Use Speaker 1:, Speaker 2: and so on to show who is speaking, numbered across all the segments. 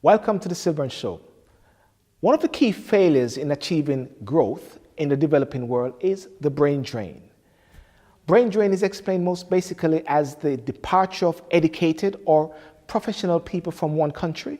Speaker 1: Welcome to the SYLBOURNE Show. One of the key failures in achieving growth in the developing world is the brain drain. Brain drain is explained most basically as the departure of educated or professional people from one country,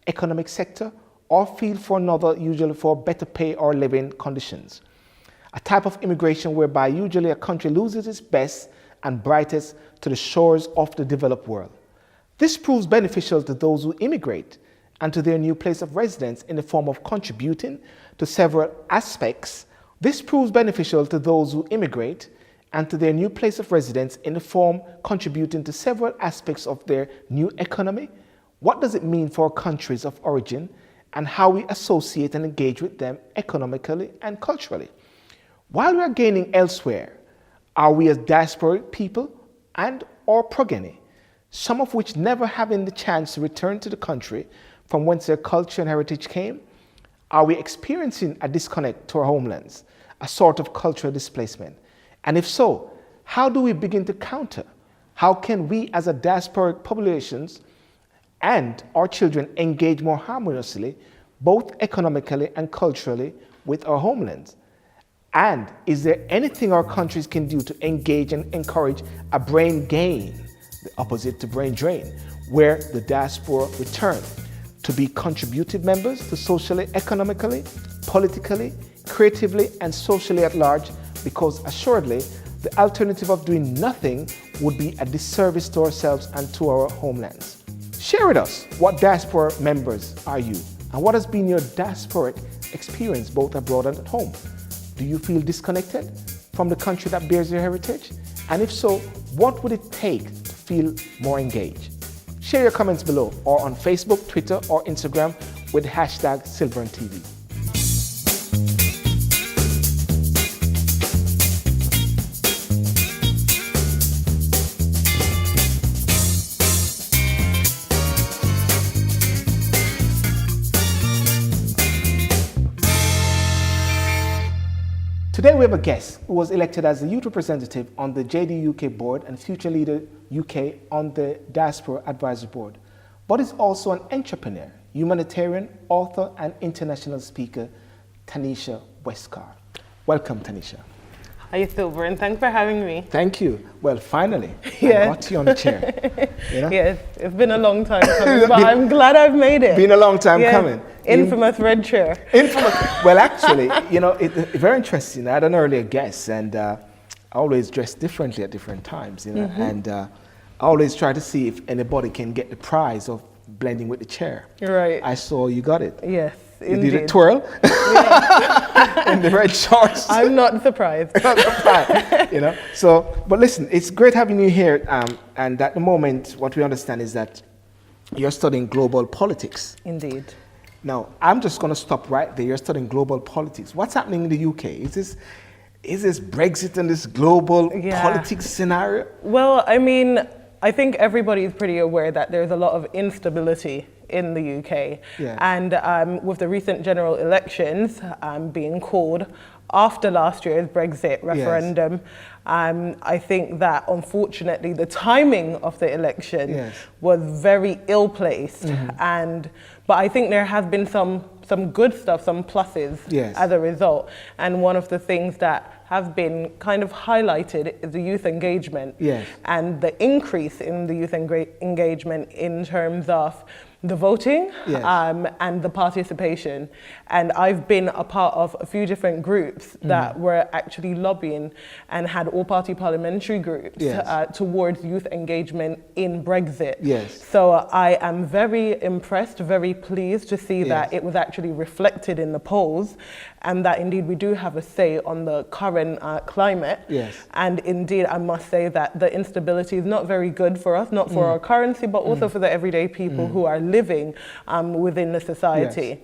Speaker 1: economic sector, or field for another, usually for better pay or living conditions. A type of immigration whereby usually a country loses its best and brightest to the shores of the developed world. This proves beneficial to those who immigrate and to their new place of residence in the form of contributing to several aspects. This proves beneficial to those who immigrate and to their new place of residence in the form contributing to several aspects of their new economy. What does it mean for countries of origin and how we associate and engage with them economically and culturally? While we are gaining elsewhere, are we as diasporic people and or progeny, some of which never having the chance to return to the country from whence their culture and heritage came? Are we experiencing a disconnect to our homelands, a sort of cultural displacement? And if so, how do we begin to counter? How can we as a diasporic populations and our children engage more harmoniously, both economically and culturally, with our homelands? And is there anything our countries can do to engage and encourage a brain gain, the opposite to brain drain, where the diaspora return to be contributive members to socially, economically, politically, creatively, and socially at large? Because assuredly, the alternative of doing nothing would be a disservice to ourselves and to our homelands. Share with us, what diaspora members are you? And what has been your diasporic experience both abroad and at home? Do you feel disconnected from the country that bears your heritage? And if so, what would it take to feel more engaged? Share your comments below or on Facebook, Twitter, or Instagram with the hashtag SYLBOURNETV. Today we have a guest who was elected as the youth representative on the JDUK board and future leader UK on the Diaspora Advisory Board, but is also an entrepreneur, humanitarian, author, and international speaker, Tanesha Westcarr. Welcome, Tanesha.
Speaker 2: Hi, SYLBOURNE. Thanks for having me.
Speaker 1: Thank you. Well, finally, I got you on the chair. You know?
Speaker 2: Yes, it's been a long time coming, but I'm glad I've made it.
Speaker 1: Been a long time coming.
Speaker 2: Infamous red chair.
Speaker 1: Infamous. Well, actually, you know, it's very interesting. I had an earlier guest, and I always dress differently at different times, you know, and I always try to see if anybody can get the prize of blending with the chair.
Speaker 2: Right.
Speaker 1: I saw you got it.
Speaker 2: Yes.
Speaker 1: You did a twirl in the red shorts.
Speaker 2: I'm not surprised.
Speaker 1: Not surprised, you know. So, but listen, it's great having you here. And at the moment, what we understand is that you're studying global politics.
Speaker 2: Indeed.
Speaker 1: Now, I'm just going to stop right there. You're studying global politics. What's happening in the UK? Is this Brexit and this global politics scenario?
Speaker 2: Well, I mean, I think everybody is pretty aware that there's a lot of instability in the UK.
Speaker 1: Yeah.
Speaker 2: And with the recent general elections being called after last year's Brexit referendum, I think that unfortunately the timing of the election was very ill-placed. But I think there has been some good stuff, some pluses as a result. And one of the things that have been kind of highlighted is the youth engagement and the increase in the youth engagement in terms of the voting and the participation. And I've been a part of a few different groups that were actually lobbying and had all-party parliamentary groups towards youth engagement in Brexit. So I am very impressed, very pleased to see that it was actually reflected in the polls, and that indeed we do have a say on the current climate. And indeed, I must say that the instability is not very good for us, not for our currency, but also for the everyday people who are living within the society.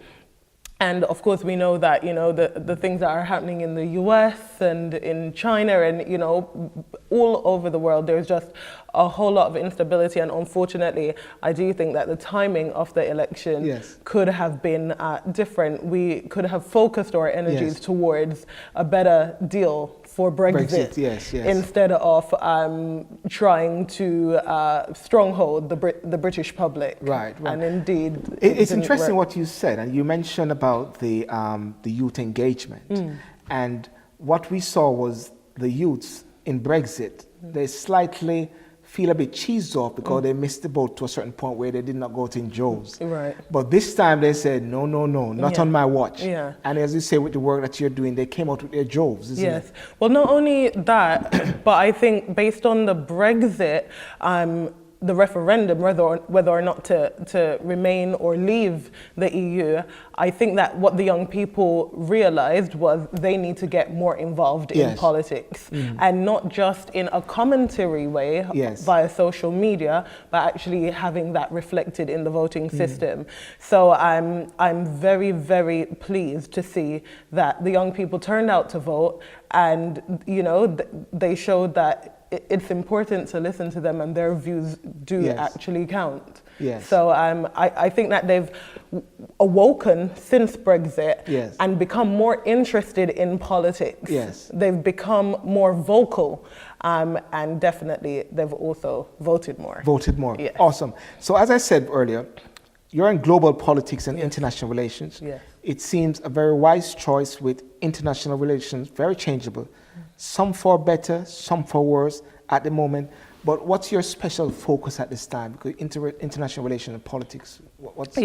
Speaker 2: And of course, we know that, you know, the things that are happening in the US and in China and, you know, all over the world, there's just a whole lot of instability. And unfortunately, I do think that the timing of the election could have been different. We could have focused our energies towards a better deal for Brexit,
Speaker 1: yes.
Speaker 2: instead of trying to stronghold the British public.
Speaker 1: Right.
Speaker 2: And indeed,
Speaker 1: it's interesting what you said, and you mentioned about the youth engagement. And what we saw was the youths in Brexit, they slightly feel a bit cheesed off because they missed the boat to a certain point where they did not go to enjoys.
Speaker 2: Right.
Speaker 1: But this time they said, no, not on my watch.
Speaker 2: Yeah.
Speaker 1: And as you say, with the work that you're doing, they came out with their joves, isn't it?
Speaker 2: Yes. Well, not only that, but I think based on the Brexit, the referendum, whether or not to remain or leave the EU, I think that what the young people realized was they need to get more involved in politics, and not just in a commentary way via social media, but actually having that reflected in the voting system. So I'm very, very pleased to see that the young people turned out to vote, and they showed that it's important to listen to them, and their views do actually count.
Speaker 1: Yes.
Speaker 2: So I think that they've awoken since Brexit and become more interested in politics.
Speaker 1: Yes.
Speaker 2: They've become more vocal, and definitely they've also voted more.
Speaker 1: Yes. Awesome. So as I said earlier, you're in global politics and international relations.
Speaker 2: Yes.
Speaker 1: It seems a very wise choice with international relations, very changeable. Some for better, some for worse at the moment. But what's your special focus at this time? Because international relations and politics, what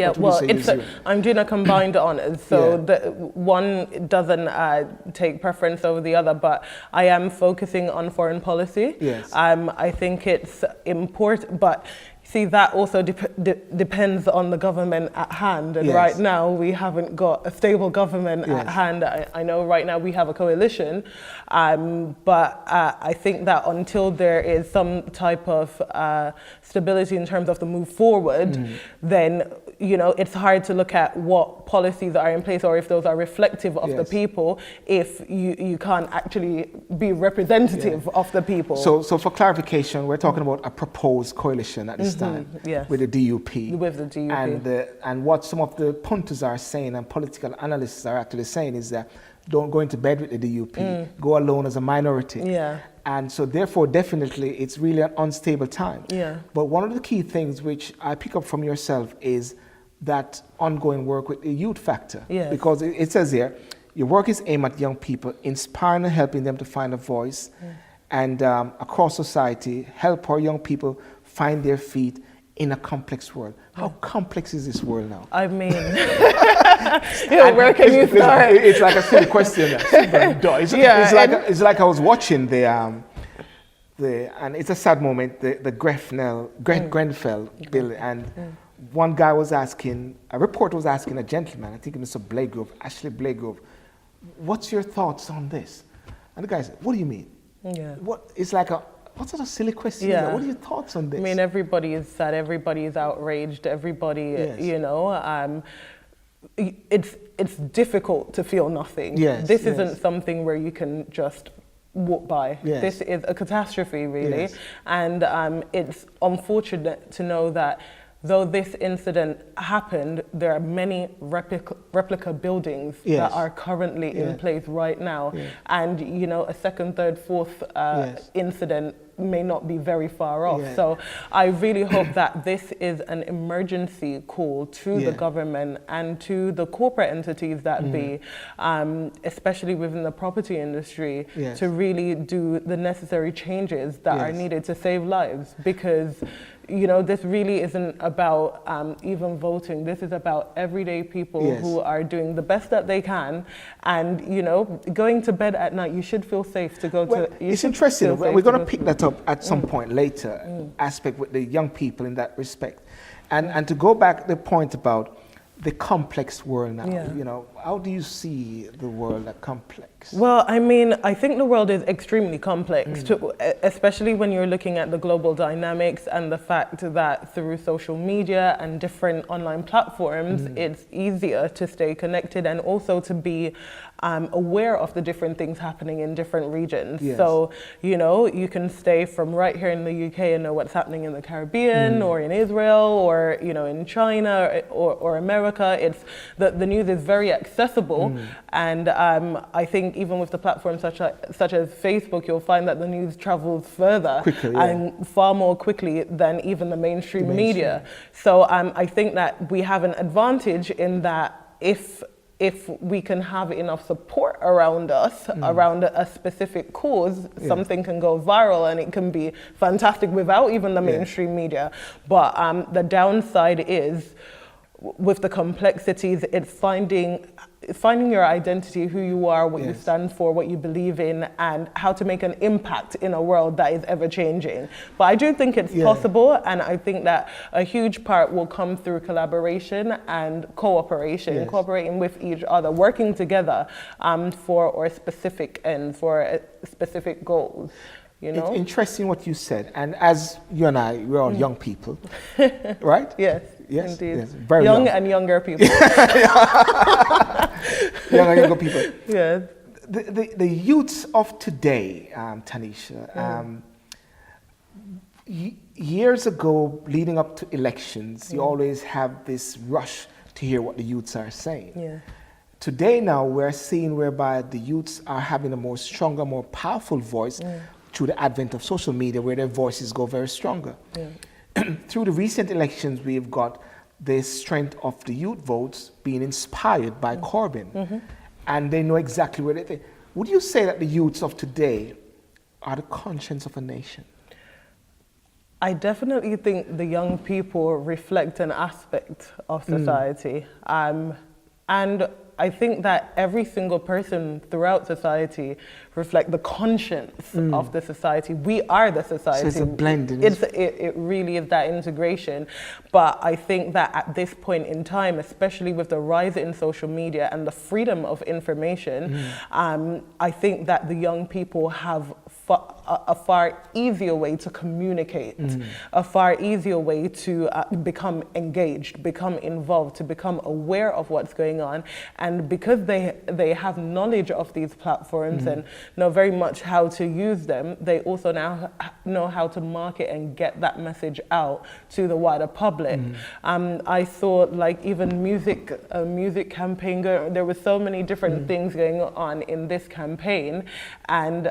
Speaker 2: I'm doing a combined honours, so the one doesn't take preference over the other, but I am focusing on foreign policy.
Speaker 1: Yes.
Speaker 2: I think it's important, but see, that also depends on the government at hand. And right now, we haven't got a stable government at hand. I know right now we have a coalition, but I think that until there is some type of stability in terms of the move forward, then it's hard to look at what policies are in place or if those are reflective of the people, if you can't actually be representative of the people.
Speaker 1: So for clarification, we're talking about a proposed coalition at this time with the DUP.
Speaker 2: With the DUP.
Speaker 1: And what some of the punters are saying and political analysts are actually saying is that don't go into bed with the DUP, go alone as a minority.
Speaker 2: Yeah.
Speaker 1: And so therefore, definitely, it's really an unstable time.
Speaker 2: Yeah.
Speaker 1: But one of the key things which I pick up from yourself is that ongoing work with the youth factor.
Speaker 2: Yes.
Speaker 1: Because it says here, your work is aimed at young people, inspiring and helping them to find a voice, and across society, help our young people find their feet in a complex world. How complex is this world now?
Speaker 2: I mean, where can you start?
Speaker 1: It's like a silly question. It's like I was watching and it's a sad moment, the Grenfell bill, and one guy was asking, a reporter was asking a gentleman, I think Mr. Ashley Blagrove, what's your thoughts on this? And the guy said, what do you mean?
Speaker 2: Yeah.
Speaker 1: It's like what sort of silly question is that? What are your thoughts on this?
Speaker 2: I mean, everybody is sad, everybody is outraged, everybody, it's difficult to feel nothing. This isn't something where you can just walk by. This is a catastrophe, really. And it's unfortunate to know that though this incident happened, there are many replica buildings that are currently in place right now. And, a second, third, fourth incident may not be very far off. So I really hope that this is an emergency call to the government and to the corporate entities that be, especially within the property industry, to really do the necessary changes that are needed to save lives. Because this really isn't about even voting. This is about everyday people who are doing the best that they can. And, going to bed at night, you should feel safe to go to...
Speaker 1: It's interesting. We're going to pick that up at some point later, aspect with the young people in that respect. And to go back the point about the complex world now, how do you see the world as complex?
Speaker 2: Well, I mean, I think the world is extremely complex, especially when you're looking at the global dynamics and the fact that through social media and different online platforms, it's easier to stay connected and also to be aware of the different things happening in different regions. So, you can stay from right here in the UK and know what's happening in the Caribbean or in Israel or, in China or America. It's the news is very accessible, and I think think even with the platforms such as Facebook, you'll find that the news travels further
Speaker 1: quicker,
Speaker 2: and far more quickly than even the mainstream media. So I think that we have an advantage in that if we can have enough support around us, around a specific cause, something can go viral and it can be fantastic without even the mainstream media. But the downside is, with the complexities, it's finding your identity, who you are, what you stand for, what you believe in, and how to make an impact in a world that is ever changing. But I do think it's possible, and I think that a huge part will come through collaboration and cooperation, cooperating with each other, working together for a specific end, for specific goals. You know?
Speaker 1: It's interesting what you said, and as you and I, we're all young people, right?
Speaker 2: Yes.
Speaker 1: Yes,
Speaker 2: indeed.
Speaker 1: yes, very
Speaker 2: young and younger people.
Speaker 1: Young and younger people.
Speaker 2: Yes.
Speaker 1: The youths of today, Tanesha, years ago, leading up to elections, you always have this rush to hear what the youths are saying.
Speaker 2: Yeah.
Speaker 1: Today now, we're seeing whereby the youths are having a more stronger, more powerful voice through the advent of social media, where their voices go very stronger. Yeah. Through the recent elections, we've got the strength of the youth votes being inspired by Corbyn, and they know exactly where they think. Would you say that the youths of today are the conscience of a nation?
Speaker 2: I definitely think the young people reflect an aspect of society. And I think that every single person throughout society reflect the conscience of the society. We are the society.
Speaker 1: So it's a blend.
Speaker 2: It really is that integration. But I think that at this point in time, especially with the rise in social media and the freedom of information, I think that the young people have a far easier way to communicate, a far easier way to become engaged, become involved, to become aware of what's going on. And because they have knowledge of these platforms and know very much how to use them, they also now know how to market and get that message out to the wider public. I saw like even music campaign, there were so many different things going on in this campaign, and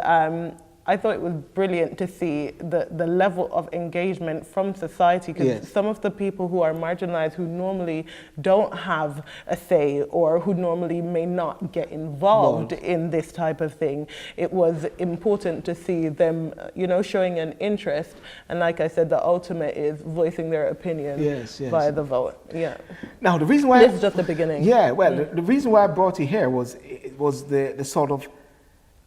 Speaker 2: I thought it was brilliant to see the level of engagement from society, because some of the people who are marginalized, who normally don't have a say or who normally may not get involved in this type of thing, it was important to see them, showing an interest. And like I said, the ultimate is voicing their opinion via the vote. Yeah.
Speaker 1: Now, the reason why...
Speaker 2: This is just the beginning.
Speaker 1: Yeah, well, the reason why I brought you here was the sort of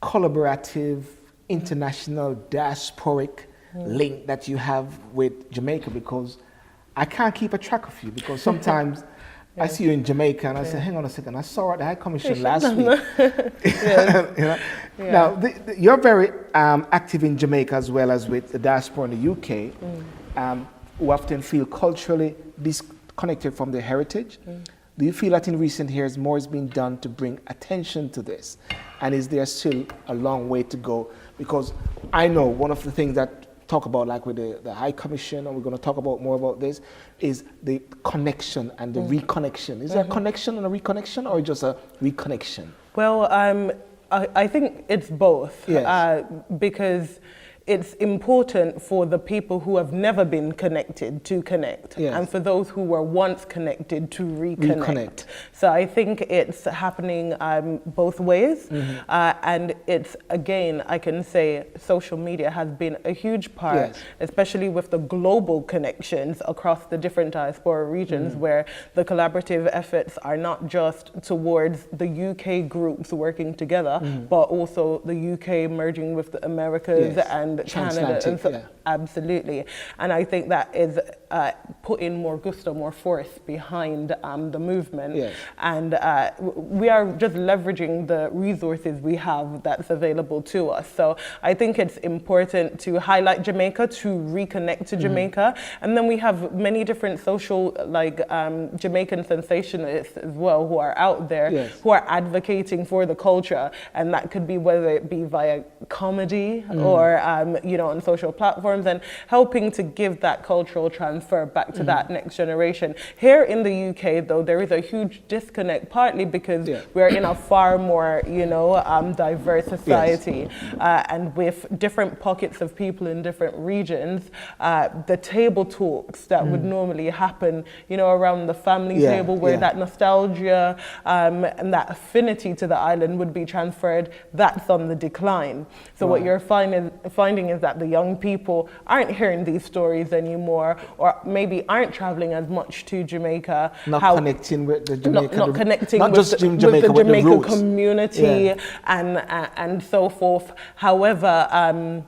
Speaker 1: collaborative, international diasporic link that you have with Jamaica, because I can't keep a track of you, because sometimes I see you in Jamaica and I say, hang on a second, I saw at the High Commission last week. Now, you're very active in Jamaica as well as with the diaspora in the UK, who often feel culturally disconnected from their heritage. Do you feel that in recent years more is being done to bring attention to this? And is there still a long way to go? Because I know one of the things that talk about, like with the High Commission, and we're going to talk about more about this, is the connection and the reconnection. Is there a connection and a reconnection, or just a reconnection?
Speaker 2: Well, I think it's both, because it's important for the people who have never been connected to connect, and for those who were once connected to reconnect. So I think it's happening both ways, and it's, again, I can say social media has been a huge part, especially with the global connections across the different diaspora regions, where the collaborative efforts are not just towards the UK groups working together, but also the UK merging with the Americas and Canada, and so, absolutely. And I think that is putting more gusto, more force behind the movement. And we are just leveraging the resources we have that's available to us. So I think it's important to highlight Jamaica, to reconnect to Jamaica. And then we have many different social, like Jamaican sensationalists as well, who are out there, who are advocating for the culture. And that could be whether it be via comedy or you know, on social platforms, and helping to give that cultural transfer back to that next generation. Here in the UK, though, there is a huge disconnect, partly because we're in a far more, you know, diverse society, and with different pockets of people in different regions, the table talks that would normally happen, you know, around the family table, where that nostalgia and that affinity to the island would be transferred, that's on the decline. So what you're finding is that the young people aren't hearing these stories anymore, or maybe aren't traveling as much to Jamaica.
Speaker 1: Not connecting with the Jamaica.
Speaker 2: Not connecting
Speaker 1: not
Speaker 2: with,
Speaker 1: just
Speaker 2: the,
Speaker 1: Jamaica,
Speaker 2: with the Jamaica
Speaker 1: roots.
Speaker 2: community and so forth. However,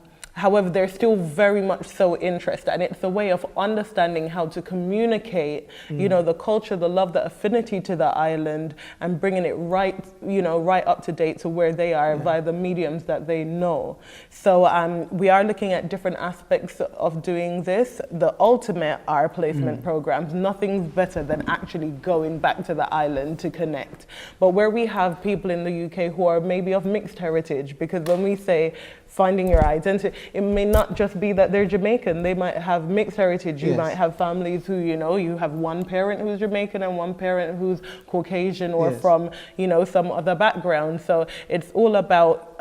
Speaker 2: they're still very much so interested, and it's a way of understanding how to communicate, you know, the culture, the love, the affinity to the island, and bringing it right, you know, right up to date to where they are via the mediums that they know. So we are looking at different aspects of doing this. The ultimate are placement programs. Nothing's better than actually going back to the island to connect. But where we have people in the UK who are maybe of mixed heritage, because when we say finding your identity, it may not just be that they're Jamaican. They might have mixed heritage. You might have families who, you know, you have one parent who's Jamaican and one parent who's Caucasian or from, you know, some other background. So it's all about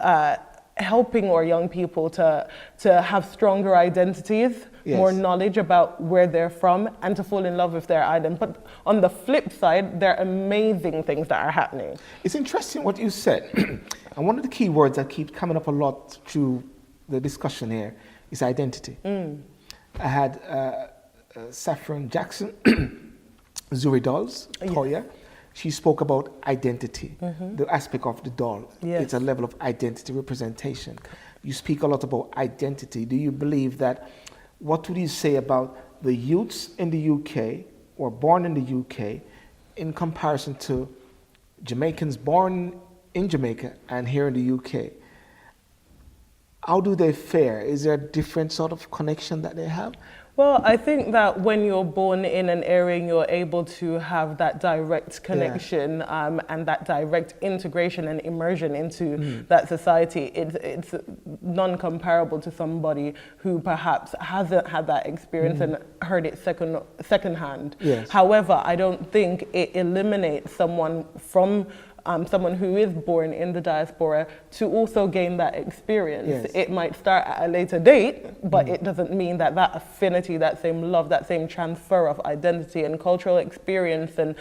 Speaker 2: helping our young people to have stronger identities, more knowledge about where they're from, and to fall in love with their island. But on the flip side, there are amazing things that are happening.
Speaker 1: It's interesting what you said. And one of the key words that keeps coming up a lot through the discussion here is identity. I had Saffron Jackson, Zuri Dolls, Toya. She spoke about identity, the aspect of the doll. It's a level of identity representation. You speak a lot about identity. Do you believe that, what would you say about the youths in the UK or born in the UK in comparison to Jamaicans born in Jamaica and here in the UK? How do they fare? Is there a different sort of connection that they have?
Speaker 2: Well, I think that when you're born in an area and you're able to have that direct connection and that direct integration and immersion into that society, it's non-comparable to somebody who perhaps hasn't had that experience and heard it secondhand. However, I don't think it eliminates someone from someone who is born in the diaspora to also gain that experience. It might start at a later date, but it doesn't mean that that affinity, that same love, that same transfer of identity and cultural experience and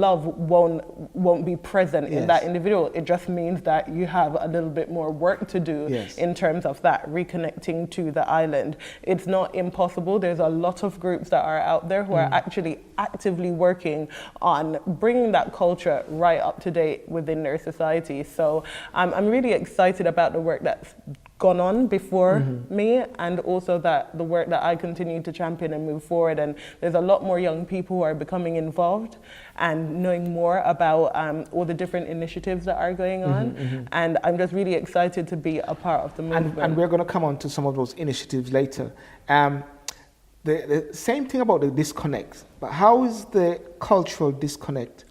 Speaker 2: love won't be present in that individual. It just means that you have a little bit more work to do in terms of that reconnecting to the island. It's not impossible. There's a lot of groups that are out there who are actually actively working on bringing that culture right up to date within their society. So I'm really excited about the work that's gone on before me, and also that the work that I continue to champion and move forward. And there's a lot more young people who are becoming involved and knowing more about all the different initiatives that are going on. And I'm just really excited to be a part of the movement.
Speaker 1: And we're going to come on to some of those initiatives later. The same thing about the disconnect, but how is the cultural disconnect,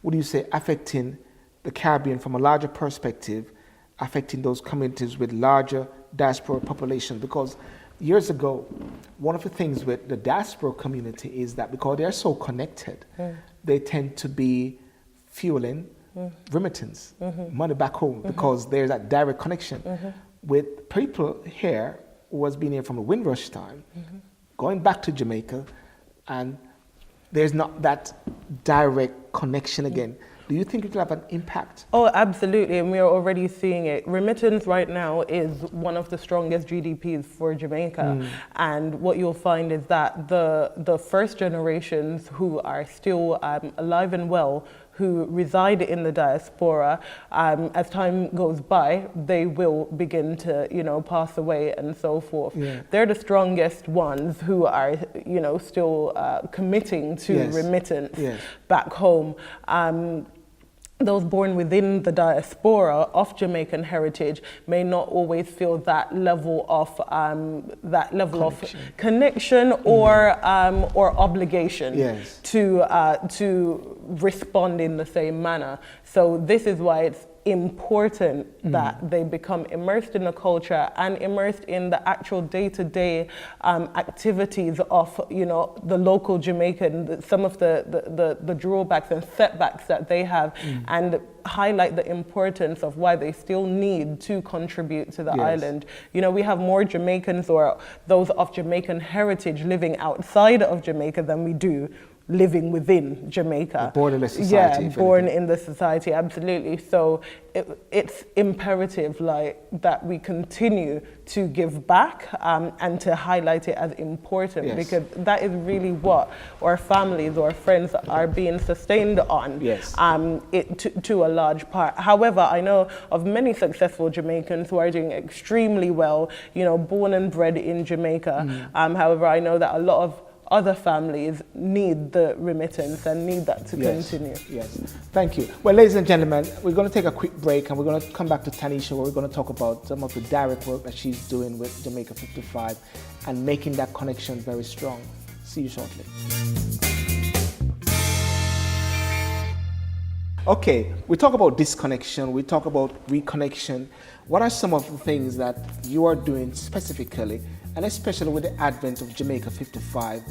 Speaker 1: what do you say, affecting the Caribbean from a larger perspective, affecting those communities with larger diaspora population? Because years ago, one of the things with the diaspora community is that because they're so connected, they tend to be fueling remittance, money back home, because there's that direct connection. With people here who has been here from the Windrush time, going back to Jamaica, and there's not that direct connection again. Do you think it will have an impact? Oh,
Speaker 2: absolutely, and we are already seeing it. Remittance right now is one of the strongest GDPs for Jamaica, and what you'll find is that the first generations who are still alive and well, who reside in the diaspora, as time goes by, they will begin to, pass away and so forth. They're the strongest ones who are, still committing to remittance back home. Those born within the diaspora of Jamaican heritage may not always feel that level of connection or obligation to respond in the same manner. So this is why it's important that they become immersed in the culture and immersed in the actual day-to-day activities of, you know, the local Jamaican, some of the drawbacks and setbacks that they have, and highlight the importance of why they still need to contribute to the island. You know, we have more Jamaicans or those of Jamaican heritage living outside of Jamaica than we do living within Jamaica.
Speaker 1: Born in the society.
Speaker 2: Yeah, born in the society, absolutely. So it's imperative that we continue to give back and to highlight it as important, because that is really what our families or friends are being sustained on, to a large part. However, I know of many successful Jamaicans who are doing extremely well, you know, born and bred in Jamaica. However, I know that a lot of other families need the remittance and need that to continue.
Speaker 1: Yes, thank you. Well, ladies and gentlemen, we're going to take a quick break and we're going to come back to Tanesha, where we're going to talk about some of the direct work that she's doing with Jamaica 55 and making that connection very strong. See you shortly. Okay, we talk about disconnection, we talk about reconnection. What are some of the things that you are doing specifically, and especially with the advent of Jamaica 55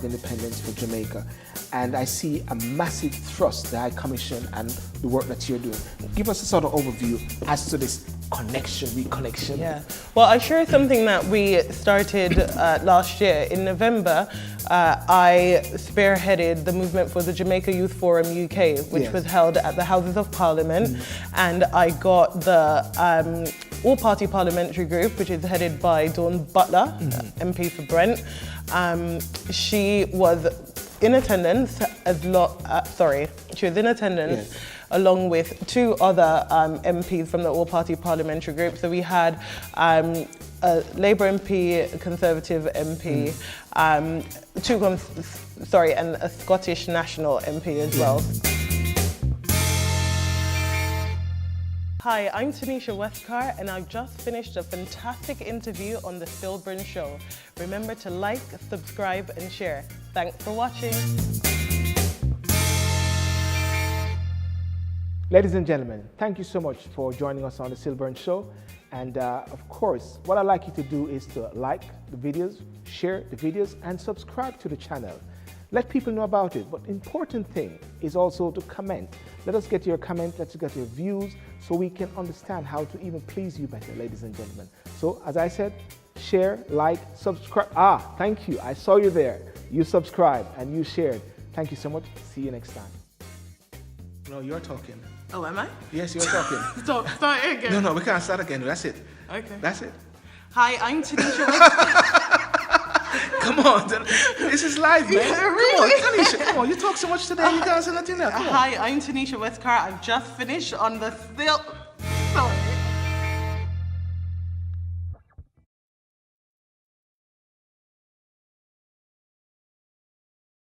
Speaker 1: independence for Jamaica? And I see a massive thrust, the High Commission and the work that you're doing. Give us a sort of overview as to this connection, reconnection.
Speaker 2: Yeah, well, I share something that we started last year. In November, I spearheaded the movement for the Jamaica Youth Forum UK, which was held at the Houses of Parliament. And I got the all-party parliamentary group, which is headed by Dawn Butler, MP for Brent. She was in attendance along with two other MPs from the all-party parliamentary group. So we had a Labour MP, a Conservative MP, and a Scottish National MP as well. Hi, I'm Tanesha Westcarr, and I've just finished a fantastic interview on the SYLBOURNE Show. Remember to like, subscribe, and share. Thanks for watching.
Speaker 1: Ladies and gentlemen, thank you so much for joining us on the SYLBOURNE Show. And of course, what I'd like you to do is to like the videos, share the videos, and subscribe to the channel. Let people know about it. But the important thing is also to comment. Let us get your comment, let's get your views, so we can understand how to even please you better, ladies and gentlemen. So as I said, share, like, subscribe. Thank you. I saw you there. You subscribed and you shared. Thank you so much. See you next time. No, you're talking.
Speaker 2: Oh, am I?
Speaker 1: Yes, you're talking.
Speaker 2: Start it again.
Speaker 1: No, we can't start again. That's it.
Speaker 2: Okay.
Speaker 1: That's it.
Speaker 2: Hi, I'm Tanesha Westcarr.
Speaker 1: Come on, this is live, man.
Speaker 2: Yeah, really?
Speaker 1: Come on, Tanesha, come on. You talk so much today, you can't say nothing now. Come on.
Speaker 2: Hi, I'm Tanesha Westcarr. I've just finished on the Sorry.